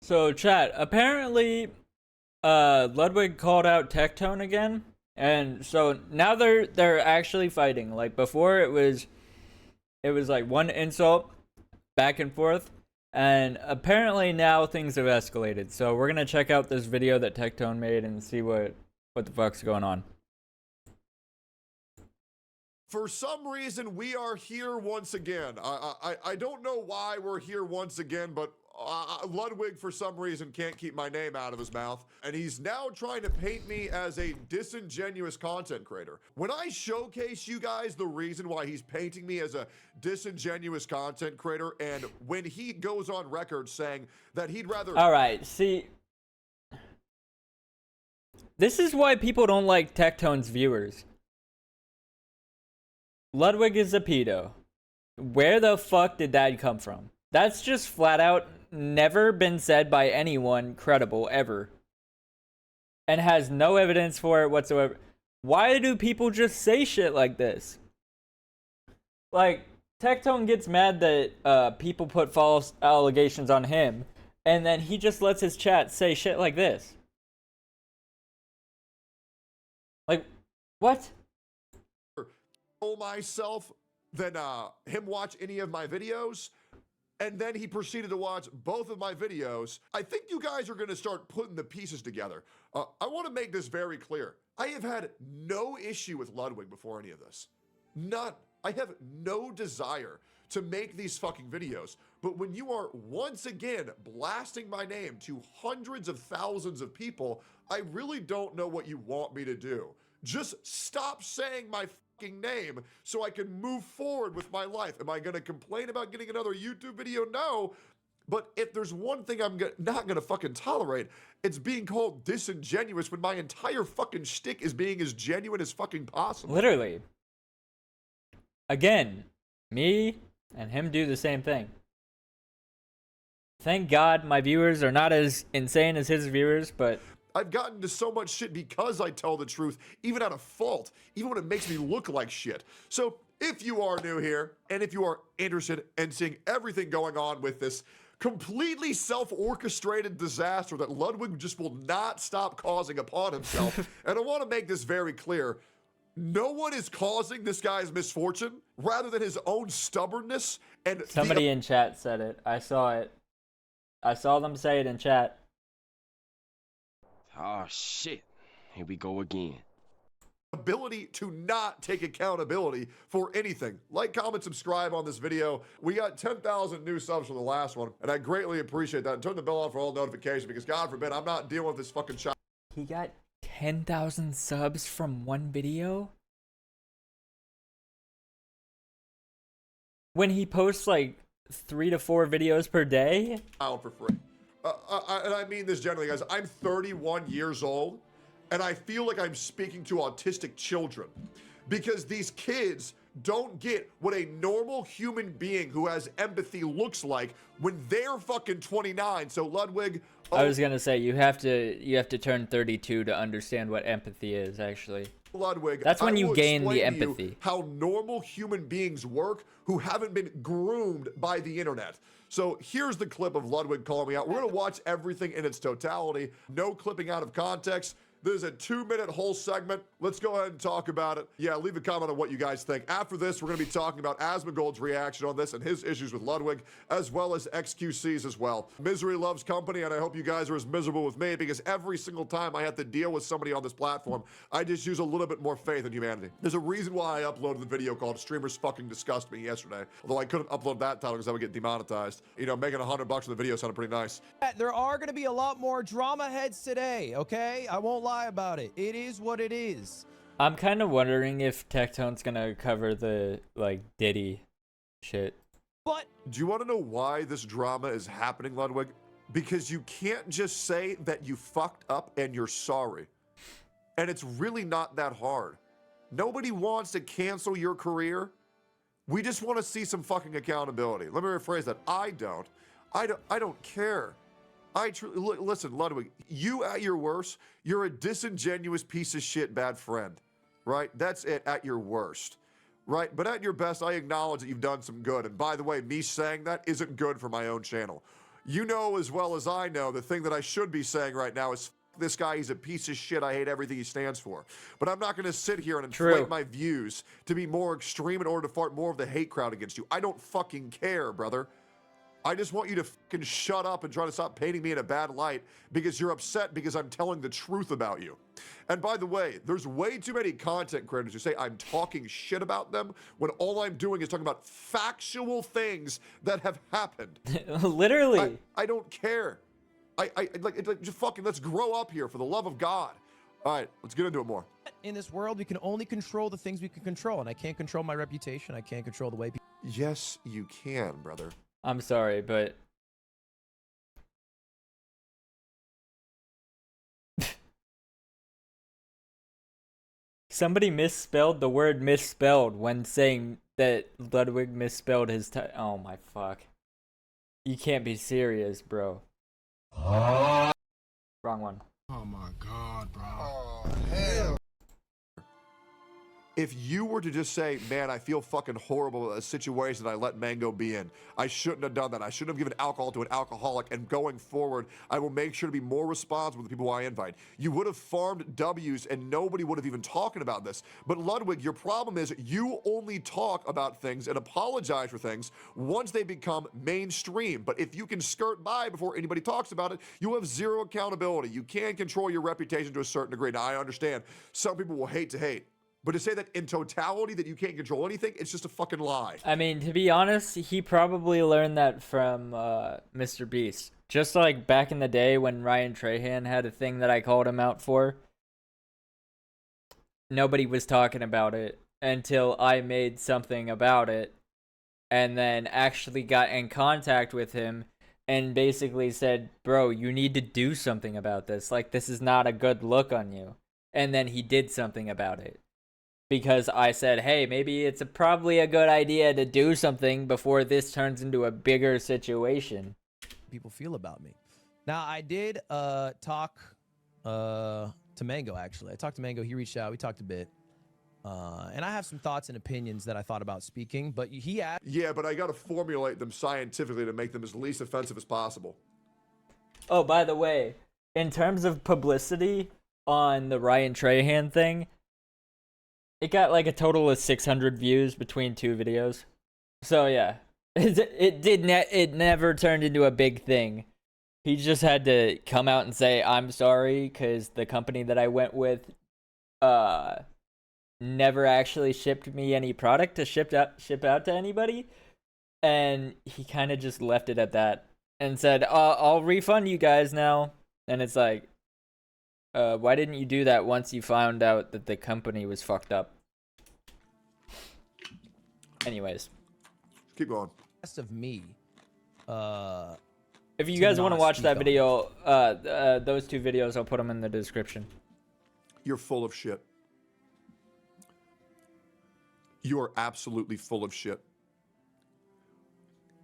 So chat, apparently Ludwig called out Tectone again. And so now they're actually fighting. Like before it was like one insult back and forth. And apparently now things have escalated. So we're gonna check out this video that Tectone made and see what the fuck's going on. For some reason, we are here once again. I don't know why we're here once again, but Ludwig, for some reason, can't keep my name out of his mouth. And he's now trying to paint me as a disingenuous content creator. When I showcase you guys the reason why he's painting me as a disingenuous content creator, and when he goes on record saying that he'd rather... All right, see, this is why people don't like Tectone's viewers. Ludwig is a pedo. Where the fuck did that come from? That's just flat out never been said by anyone credible ever. And has no evidence for it whatsoever. Why do people just say shit like this? Like, Tectone gets mad that people put false allegations on him, and then he just lets his chat say shit like this. Like, what? myself than him watch any of my videos, and then he proceeded to watch both of my videos. I think you guys are going to start putting the pieces together. I want to make this very clear. I have had no issue with Ludwig before any of this. None. I have no desire to make these fucking videos. But when you are once again blasting my name to hundreds of thousands of people, I really don't know what you want me to do. Just stop saying my name so I can move forward with my life. Am I going to complain about getting another YouTube video? No. But if there's one thing I'm not going to fucking tolerate, it's being called disingenuous when my entire fucking shtick is being as genuine as fucking possible. Literally. Again, me and him do the same thing. Thank God my viewers are not as insane as his viewers, but I've gotten to so much shit because I tell the truth, even out of fault, even when it makes me look like shit. So if you are new here, and if you are interested in seeing everything going on with this completely self-orchestrated disaster that Ludwig just will not stop causing upon himself, and I want to make this very clear, no one is causing this guy's misfortune rather than his own stubbornness. And somebody in chat said it. I saw it. I saw them say it in chat. Oh shit, here we go again. Ability to not take accountability for anything. Like, comment, subscribe on this video. We got 10,000 new subs from the last one, and I greatly appreciate that. And turn the bell on for all notifications, because God forbid I'm not dealing with this fucking shit. He got 10,000 subs from one video? When he posts like 3 to 4 videos per day? Out for free. And I mean this generally, guys. I'm 31 years old, and I feel like I'm speaking to autistic children because these kids don't get what a normal human being who has empathy looks like when they're fucking 29. So Ludwig, I was gonna say you have to turn 32 to understand what empathy is. Actually, Ludwig, that's when you gain the empathy. empathy. How normal human beings work who haven't been groomed by the internet. So here's the clip of Ludwig calling me out. We're going to watch everything in its totality. No clipping out of context. This is a 2-minute whole segment. Let's go ahead and talk about it. Yeah, leave a comment on what you guys think. After this, we're going to be talking about Asmongold's reaction on this and his issues with Ludwig, as well as XQC's as well. Misery loves company, and I hope you guys are as miserable with me, because every single time I have to deal with somebody on this platform, I just use a little bit more faith in humanity. There's a reason why I uploaded the video called Streamers Fucking Disgust Me yesterday, although I couldn't upload that title because I would get demonetized. You know, making $100 on the video sounded pretty nice. There are going to be a lot more drama heads today, okay? I won't lie about it. It is what it is. I'm kind of wondering if Tectone's gonna cover the like Diddy shit. But do you want to know why this drama is happening, Ludwig? Because you can't just say that you fucked up and you're sorry. And it's really not that hard. Nobody wants to cancel your career. We just want to see some fucking accountability. Let me rephrase that. I don't care. Listen, Ludwig, you at your worst, you're a disingenuous piece of shit bad friend, right? That's it at your worst, right? But at your best, I acknowledge that you've done some good. And by the way, me saying that isn't good for my own channel. You know as well as I know, the thing that I should be saying right now is this guy, he's a piece of shit. I hate everything he stands for. But I'm not going to sit here and inflate True. my views to be more extreme in order to fart more of the hate crowd against you. I don't fucking care, brother. I just want you to fucking shut up and try to stop painting me in a bad light because you're upset because I'm telling the truth about you. And by the way, there's way too many content creators who say I'm talking shit about them when all I'm doing is talking about factual things that have happened. Literally. I don't care. Just fucking, let's grow up here for the love of God. All right, let's get into it more. In this world, we can only control the things we can control, and I can't control my reputation. I can't control the way people. Yes, you can, brother. I'm sorry, but somebody misspelled the word misspelled when saying that Ludwig misspelled his oh my fuck. You can't be serious, bro. Wrong one. Oh my God, bro. Oh, hell. If you were to just say, man, I feel fucking horrible about a situation that I let Mango be in. I shouldn't have done that. I shouldn't have given alcohol to an alcoholic. And going forward, I will make sure to be more responsible with the people I invite. You would have farmed W's and nobody would have even talked about this. But Ludwig, your problem is you only talk about things and apologize for things once they become mainstream. But if you can skirt by before anybody talks about it, you have zero accountability. You can control your reputation to a certain degree. Now, I understand some people will hate to hate. But to say that in totality that you can't control anything, it's just a fucking lie. I mean, to be honest, he probably learned that from Mr. Beast. Just like back in the day when Ryan Trahan had a thing that I called him out for. Nobody was talking about it until I made something about it and then actually got in contact with him and basically said, bro, you need to do something about this. Like, this is not a good look on you. And then he did something about it. Because I said, hey, maybe it's probably a good idea to do something before this turns into a bigger situation. People feel about me. Now, I did talk to Mango, actually. I talked to Mango. He reached out. We talked a bit. And I have some thoughts and opinions that I thought about speaking, but he asked. Yeah, but I got to formulate them scientifically to make them as least offensive as possible. Oh, by the way, in terms of publicity on the Ryan Trahan thing, it got like a total of 600 views between two videos. So yeah, it never turned into a big thing. He just had to come out and say, I'm sorry, because the company that I went with never actually shipped me any product to ship out to anybody. And he kind of just left it at that and said, I'll refund you guys now. And it's like, why didn't you do that once you found out that the company was fucked up? Anyways. Keep going. Rest of me. If you guys want to watch that video, those two videos, I'll put them in the description. You're full of shit. You are absolutely full of shit.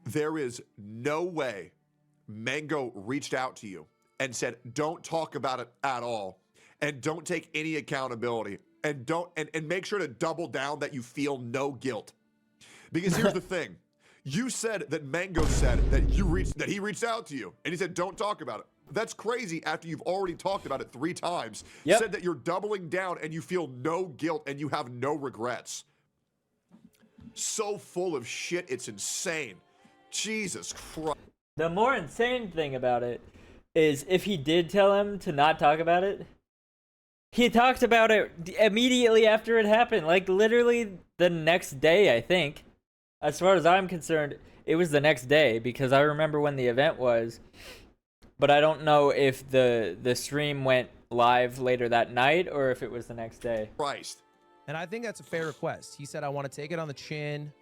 There is no way Mango reached out to you and said, don't talk about it at all. And don't take any accountability. And and make sure to double down that you feel no guilt. Because here's the thing. You said that Mango said that he reached out to you and he said, don't talk about it. That's crazy after you've already talked about it 3 times. Yep. Said that you're doubling down and you feel no guilt and you have no regrets. So full of shit, it's insane. Jesus Christ. The more insane thing about it is if he did tell him to not talk about it, he talked about it immediately after it happened. Like literally the next day, I think. As far as I'm concerned, it was the next day because I remember when the event was. But I don't know if the stream went live later that night or if it was the next day. Christ. And I think that's a fair request. He said, I want to take it on the chin.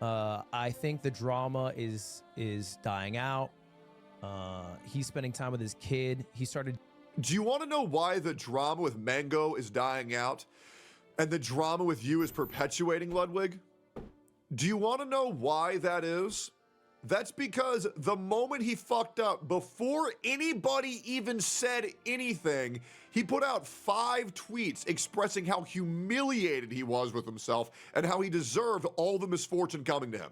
I think the drama is dying out. He's spending time with his kid. He started. Do you want to know why the drama with Mango is dying out and the drama with you is perpetuating, Ludwig? Do you want to know why that is? That's because the moment he fucked up, before anybody even said anything, he put out 5 tweets expressing how humiliated he was with himself and how he deserved all the misfortune coming to him.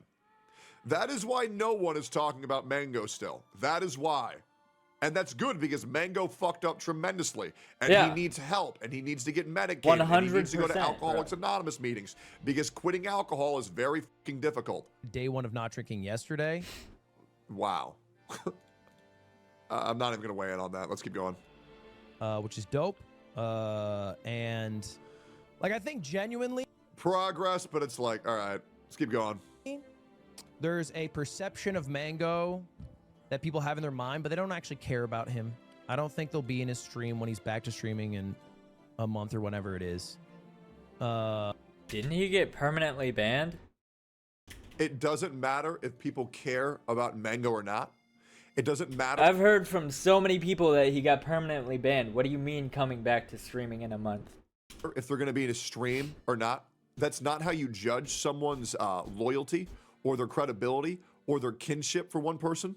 That is why no one is talking about Mango still. That is why. And that's good because Mango fucked up tremendously. And Yeah. he needs help. And he needs to get medicated. And he needs to go to 100%, Alcoholics bro. Anonymous meetings. Because quitting alcohol is very fucking difficult. Day one of not drinking yesterday. Wow. I'm not even going to weigh in on that. Let's keep going. Which is dope. And like, I think genuinely Progress, but it's like, all right, let's keep going. there's a perception of Mango that people have in their mind, but they don't actually care about him. I don't think they'll be in his stream when he's back to streaming in a month or whenever it is. Didn't he get permanently banned? It doesn't matter if people care about Mango or not. It doesn't matter. I've heard from so many people that he got permanently banned. What do you mean coming back to streaming in a month? If they're going to be in a stream or not. That's not how you judge someone's loyalty or their credibility or their kinship for one person.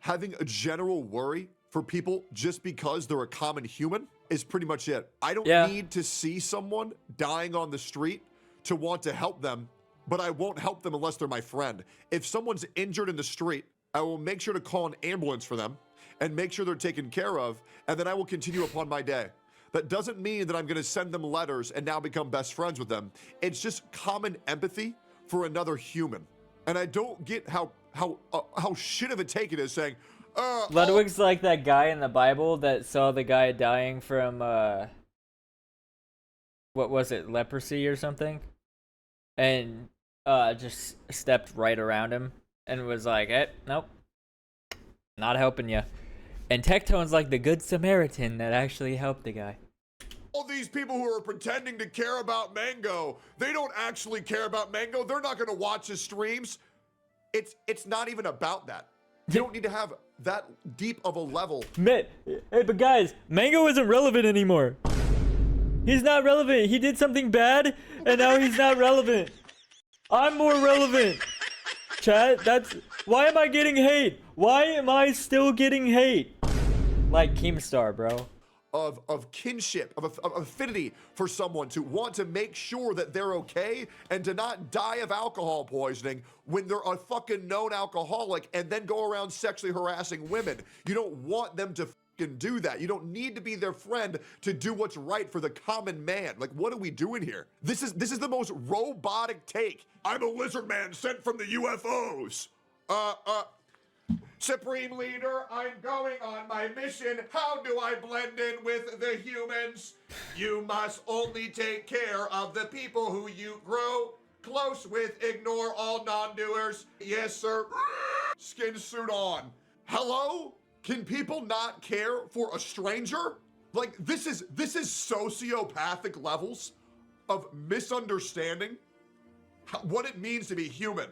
Having a general worry for people just because they're a common human is pretty much it. I don't need to see someone dying on the street to want to help them, but I won't help them unless they're my friend. If someone's injured in the street, I will make sure to call an ambulance for them and make sure they're taken care of, and then I will continue upon my day. That doesn't mean that I'm going to send them letters and now become best friends with them. It's just common empathy for another human. And I don't get how shit of a take it is saying, Ludwig's like that guy in the Bible that saw the guy dying from, what was it, leprosy or something? And just stepped right around him and was like, nope, not helping you. And Tectone's like the good Samaritan that actually helped the guy. all these people who are pretending to care about Mango, they don't actually care about Mango. They're not going to watch his streams. It's not even about that. You don't need to have that deep of a level. Hey, but guys, Mango isn't relevant anymore. He's not relevant. He did something bad, and now he's not relevant. I'm more relevant. Chat, why am I getting hate? Why am I still getting hate? Like Keemstar, bro. Of kinship, of affinity for someone, to want to make sure that they're okay and to not die of alcohol poisoning when they're a fucking known alcoholic and then go around sexually harassing women. You don't want them to fucking do that. You don't need to be their friend to do what's right for the common man. Like, what are we doing here? This is the most robotic take. I'm a lizard man sent from the UFOs. Supreme Leader, I'm going on my mission. How do I blend in with the humans? You must only take care of the people who you grow close with. Ignore all non-doers. Yes, sir. Skin suit on. Hello? Can people not care for a stranger? Like, this is sociopathic levels of misunderstanding what it means to be human.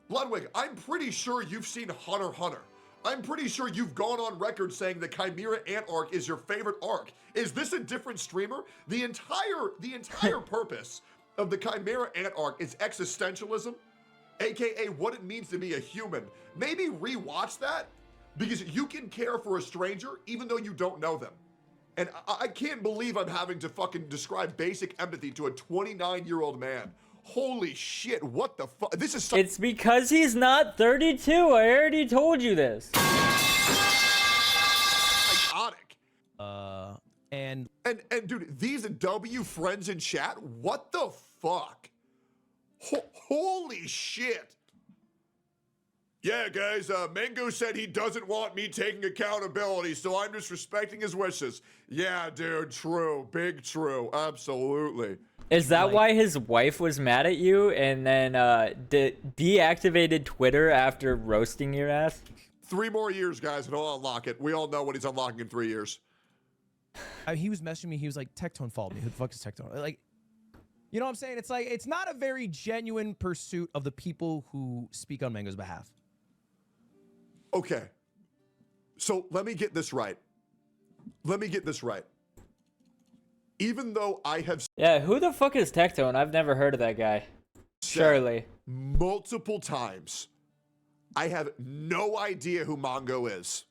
Ludwig, I'm pretty sure you've seen Hunter x Hunter. I'm pretty sure you've gone on record saying the Chimera Ant arc is your favorite arc. Is this a different streamer? The entire purpose of the Chimera Ant arc is existentialism, aka what it means to be a human. Maybe rewatch that, because you can care for a stranger even though you don't know them. And I can't believe I'm having to fucking describe basic empathy to a 29-year-old man. Holy shit, what the fuck? This is so It's because he's not 32. I already told you this. psychotic. And dude, these W friends in chat, what the fuck? Holy shit. Yeah, guys, Mango said he doesn't want me taking accountability, so I'm just respecting his wishes. Yeah, dude, true. Big true. Absolutely. Is that why his wife was mad at you and then deactivated Twitter after roasting your ass? 3 more years, guys, and he'll unlock it. We all know what he's unlocking in 3 years. he was messaging me. He was like, Tectone followed me. Who the fuck is Tectone? Like, you know what I'm saying? It's like, it's not a very genuine pursuit of the people who speak on Mango's behalf. Okay. So let me get this right. Even though I have Yeah, who the fuck is Tectone? I've never heard of that guy. Surely. multiple times, I have no idea who Mongo is.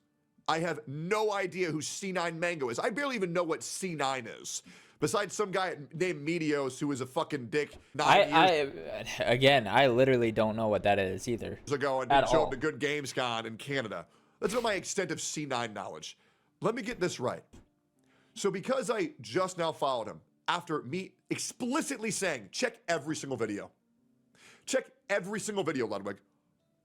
I have no idea who C9 Mango is. I barely even know what C9 is. Besides some guy named Medios who was a fucking dick 9 years I literally don't know what that is either. ago and At didn't show all. up to Good Games Con in Canada. That's about my extent of C9 knowledge. Let me get this right. So because I just now followed him, after me explicitly saying, check every single video. Check every single video, Ludwig.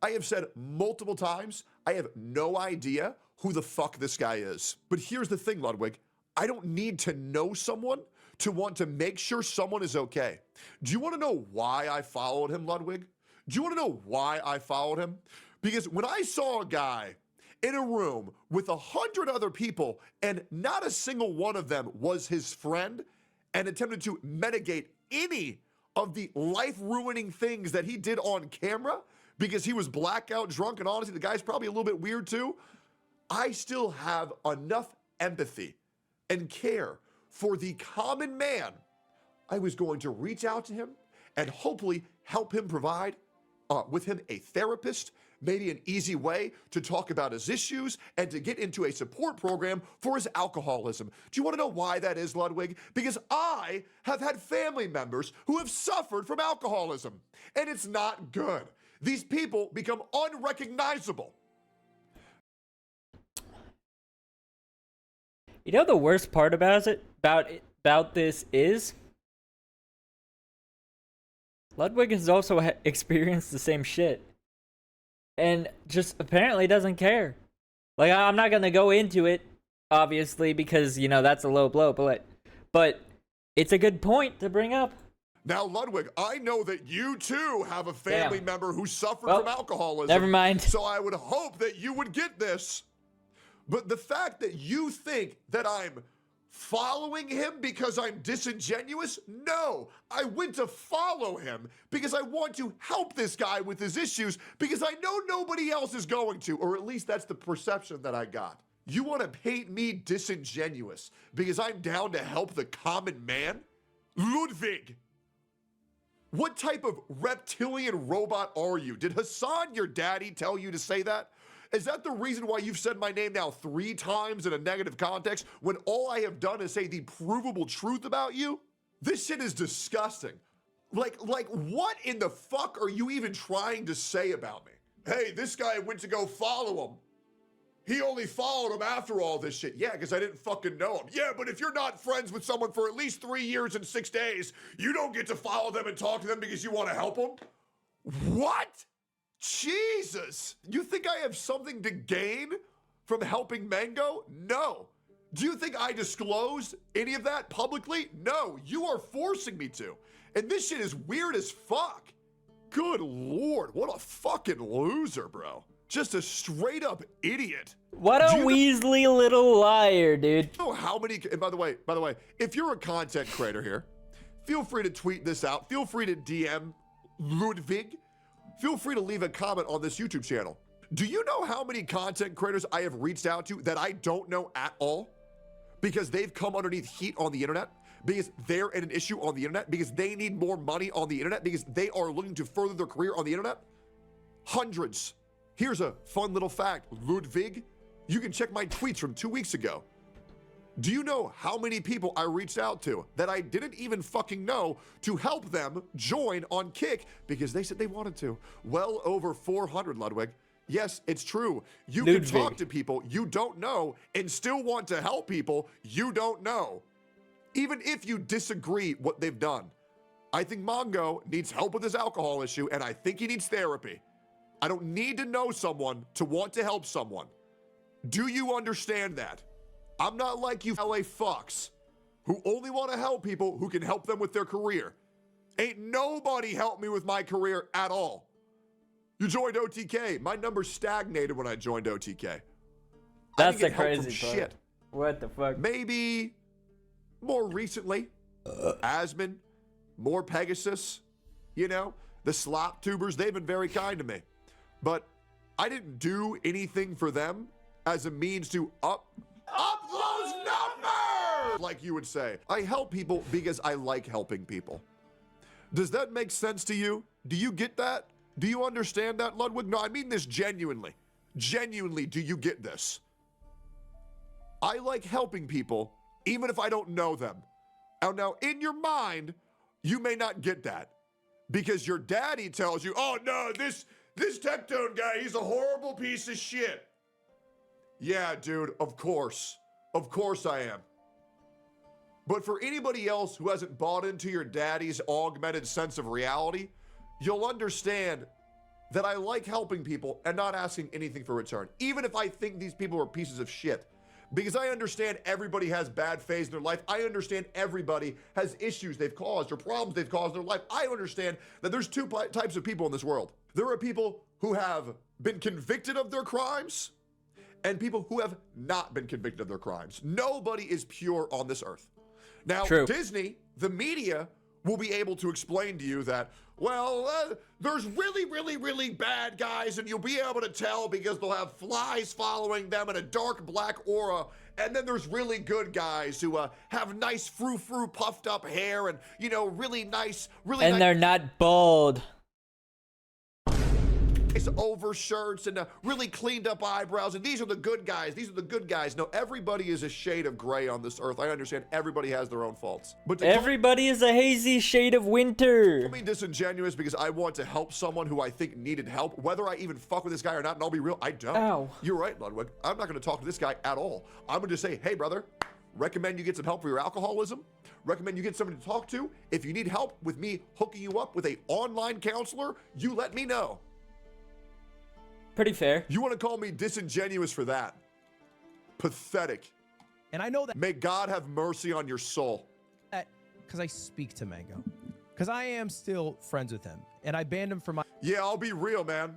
I have said multiple times, I have no idea who the fuck this guy is. But here's the thing, Ludwig. I don't need to know someone to want to make sure someone is okay. Do you want to know why I followed him, Ludwig? Do you want to know why I followed him? Because when I saw a guy in a room with 100 other people and not a single one of them was his friend and attempted to mitigate any of the life-ruining things that he did on camera because he was blackout drunk, and honestly, the guy's probably a little bit weird too, I still have enough empathy and care for the common man. I was going to reach out to him and hopefully help him provide with him a therapist, maybe an easy way to talk about his issues and to get into a support program for his alcoholism. Do you want to know why that is, Ludwig? Because I have had family members who have suffered from alcoholism, and it's not good. These people become unrecognizable. You know the worst part about this is Ludwig has also experienced the same shit, and just apparently doesn't care. Like, I'm not gonna go into it, obviously, because you know that's a low blow, but it's a good point to bring up. Now, Ludwig, I know that you too have a family member who suffered Well, from alcoholism. never mind. So I would hope that you would get this. But the fact that you think that I'm following him because I'm disingenuous? No, I went to follow him because I want to help this guy with his issues because I know nobody else is going to, or at least that's the perception that I got. You want to paint me disingenuous because I'm down to help the common man? Ludwig! What type of reptilian robot are you? Did Hassan, your daddy, tell you to say that? Is that the reason why you've said my name now 3 times in a negative context when all I have done is say the provable truth about you? This shit is disgusting. Like what in the fuck are you even trying to say about me? Hey, this guy went to go follow him. He only followed him after all this shit. Yeah, because I didn't fucking know him. Yeah, but if you're not friends with someone for at least 3 years and 6 days, you don't get to follow them and talk to them because you want to help them? What? Jesus! You think I have something to gain from helping Mango? No. Do you think I disclosed any of that publicly? No. You are forcing me to. And this shit is weird as fuck. Good Lord, what a fucking loser, bro. Just a straight up idiot. What a Weasley little liar, dude. You know how many, and by the way, if you're a content creator here, feel free to tweet this out. Feel free to DM Ludwig. Feel free to leave a comment on this YouTube channel. Do you know how many content creators I have reached out to that I don't know at all? Because they've come underneath heat on the internet, because they're in an issue on the internet, because they need more money on the internet, because they are looking to further their career on the internet? Hundreds. Here's a fun little fact, Ludwig. You can check my tweets from 2 weeks ago. Do you know how many people I reached out to that I didn't even fucking know to help them join on Kick because they said they wanted to? Well over 400, Ludwig. Yes, it's true. You can talk to people you don't know and still want to help people you don't know, even if you disagree what they've done. I think Mongo needs help with his alcohol issue, and I think he needs therapy. I don't need to know someone to want to help someone. Do you understand that? I'm not like you LA fucks who only want to help people who can help them with their career. Ain't nobody helped me with my career at all. You joined OTK. My number stagnated when I joined OTK. That's the help from crazy part. shit. What the fuck? Maybe more recently, Asmon, more Pegasus, you know, the slop tubers, they've been very kind to me. But I didn't do anything for them as a means to up those numbers, like you would say. I help people because I like helping people. Does that make sense to you? Do you get that? Do you understand that, Ludwig? No, I mean this genuinely. Genuinely, do you get this? I like helping people, even if I don't know them. Now, in your mind, you may not get that because your daddy tells you, oh no, this Tectone guy, he's a horrible piece of shit. Yeah, dude, of course. Of course I am. But for anybody else who hasn't bought into your daddy's augmented sense of reality, you'll understand that I like helping people and not asking anything for return, even if I think these people are pieces of shit. Because I understand everybody has bad phase in their life. I understand everybody has issues they've caused or problems they've caused in their life. I understand that there's two types of people in this world. There are people who have been convicted of their crimes and people who have not been convicted of their crimes. Nobody is pure on this earth. Now, True. Disney, the media, will be able to explain to you that, well, there's really, really, really bad guys, and you'll be able to tell because they'll have flies following them and a dark black aura. And then there's really good guys who have nice frou-frou puffed up hair and, you know, really nice, And they're not bald. overshirts and really cleaned up eyebrows, and these are the good guys. These are the good guys. No, everybody is a shade of gray on this earth. I understand everybody has their own faults. But Everybody is a hazy shade of winter. call me disingenuous because I want to help someone who I think needed help, whether I even fuck with this guy or not, and I'll be real, I don't. Ow. You're right, Ludwig. I'm not going to talk to this guy at all. I'm going to say, hey, brother, recommend you get some help for your alcoholism. Recommend you get somebody to talk to. If you need help with me hooking you up with an online counselor, you let me know. Pretty fair. You want to call me disingenuous for that? Pathetic. And I know that May God have mercy on your soul. because I speak to Mango. Because I am still friends with him. And I banned him from my Yeah, I'll be real, man.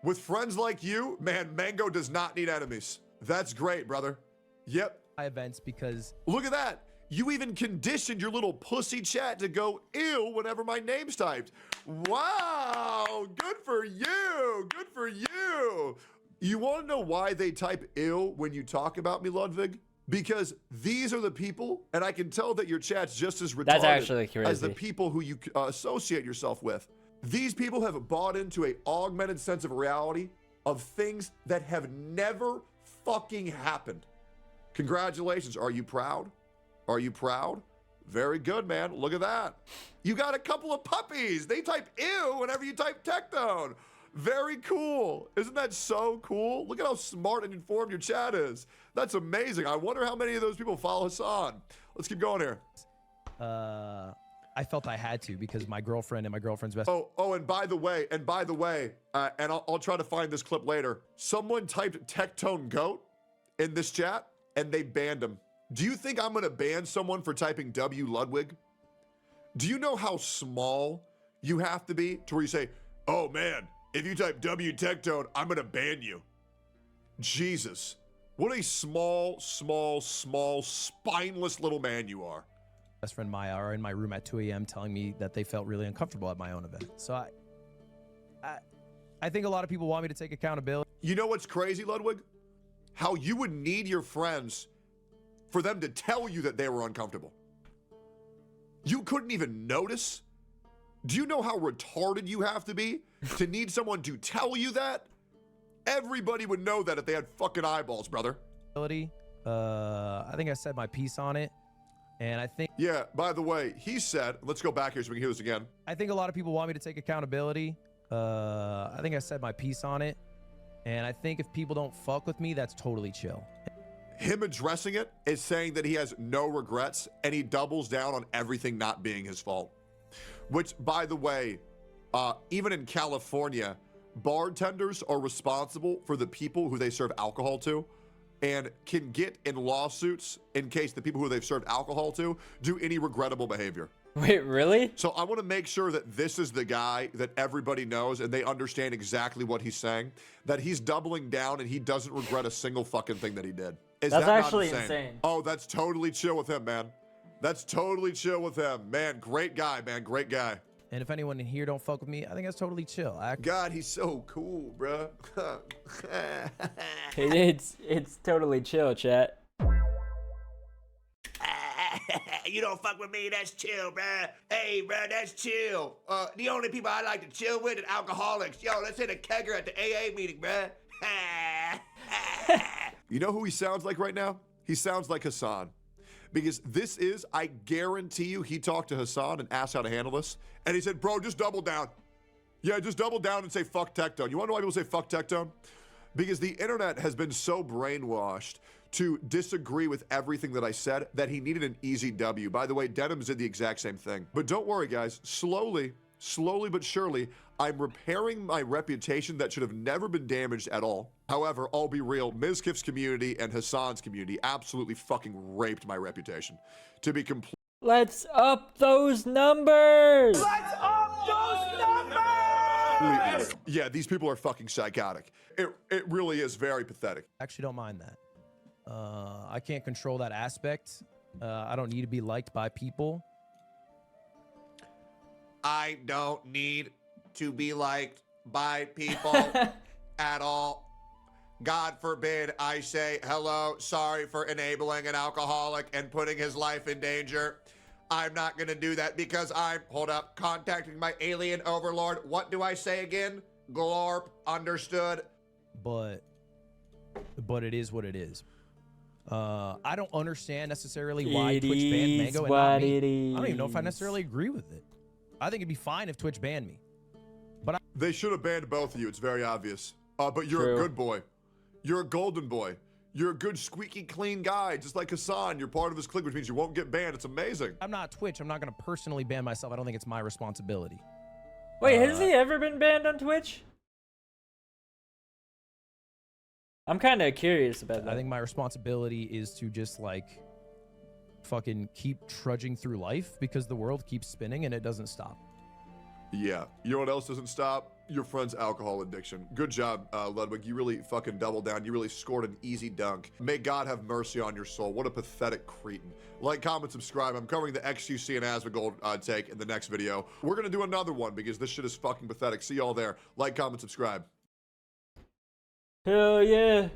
With friends like you, man, Mango does not need enemies. That's great, brother. Yep. events because Look at that. You even conditioned your little pussy chat to go ew whenever my name's typed. Wow, good for you. Good for you. You want to know why they type ill when you talk about me, Ludwig? Because these are the people, and I can tell that your chat's just as retarded That's actually as the crazy. people who you associate yourself with. These people have bought into an augmented sense of reality of things that have never fucking happened. Congratulations. Are you proud? Are you proud? Very good, man. Look at that. You got a couple of puppies. They type ew whenever you type Tectone. Very cool. Isn't that so cool? Look at how smart and informed your chat is. That's amazing. I wonder how many of those people follow Hassan. Let's keep going here. I felt I had to because my girlfriend and my girlfriend's best Oh, and by the way, and I'll try to find this clip later. Someone typed Tectone goat in this chat and they banned him. Do you think I'm gonna ban someone for typing W Ludwig? Do you know how small you have to be to where you say, oh man, if you type W Tectone, I'm gonna ban you? Jesus, what a small, spineless little man you are. best friend Maya are in my room at 2 a.m. telling me that they felt really uncomfortable at my own event. So I think a lot of people want me to take accountability. You know what's crazy, Ludwig? How you would need your friends for them to tell you that they were uncomfortable. You couldn't even notice? Do you know how retarded you have to be to need someone to tell you that? Everybody would know that if they had fucking eyeballs, brother. I think I said my piece on it. And I think Yeah, by the way, he said, let's go back here so we can hear this again. a lot of people want me to take accountability. I think I said my piece on it. And I think if people don't fuck with me, that's totally chill. Him addressing it is saying that he has no regrets and he doubles down on everything not being his fault. Which, by the way, even in California, bartenders are responsible for the people who they serve alcohol to and can get in lawsuits in case the people who they've served alcohol to do any regrettable behavior. Wait, really? So I want to make sure that this is the guy that everybody knows and they understand exactly what he's saying, that he's doubling down and he doesn't regret a single fucking thing that he did. Is That's that not actually insane. Oh, that's totally chill with him, man. That's totally chill with him. Man, great guy, man. Great guy. And if anyone in here don't fuck with me, I think that's totally chill. God, he's so cool, bruh. It's totally chill, chat. You don't fuck with me, that's chill, bruh. Hey, bruh, that's chill. The only people I like to chill with are alcoholics. Yo, let's hit a kegger at the AA meeting, bruh. You know who he sounds like right now? He sounds like Hassan. because this is, I guarantee you, he talked to Hassan and asked how to handle this, and he said, bro, just double down. Yeah, just double down and say fuck Tectone. You want to know why people say fuck Tectone? Because the internet has been so brainwashed to disagree with everything that I said that he needed an easy W. By the way, Denims did the exact same thing. But don't worry, guys. Slowly but surely, I'm repairing my reputation that should have never been damaged at all. However, I'll be real, Mizkif's community and Hassan's community absolutely fucking raped my reputation. To be complete. Let's up those numbers! Yeah, these people are fucking psychotic. It really is very pathetic. I actually don't mind that. I can't control that aspect. I don't need to be liked by people. I don't need to be liked by people at all. God forbid I say hello, sorry for enabling an alcoholic and putting his life in danger. I'm not gonna do that because I'm, hold up, contacting my alien overlord. What do I say again? Glorp, understood. But it is what it is. I don't understand necessarily why Twitch banned Mango and not me. I don't even know if I necessarily agree with it. I think it'd be fine if Twitch banned me. But they should have banned both of you. It's very obvious. But you're True. a good boy. You're a golden boy. You're a good, squeaky clean guy, just like Hassan. You're part of his clique, which means you won't get banned. It's amazing. I'm not Twitch. I'm not going to personally ban myself. I don't think it's my responsibility. Wait, has he ever been banned on Twitch? I'm kind of curious about that. I think my responsibility is to just like fucking keep trudging through life because the world keeps spinning and it doesn't stop. Yeah. You know what else doesn't stop? Your friend's alcohol addiction. Good job, Ludwig. You really fucking doubled down. You really scored an easy dunk. May God have mercy on your soul. What a pathetic cretin. Like, comment, subscribe. I'm covering the XQC and Asmongold take in the next video. We're going to do another one because this shit is fucking pathetic. See y'all there. Like, comment, subscribe. Hell yeah.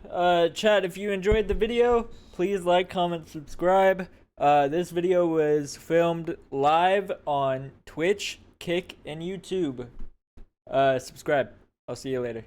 Chat, if you enjoyed the video, please like, comment, subscribe. This video was filmed live on Twitch, Kick, and YouTube. Subscribe. I'll see you later.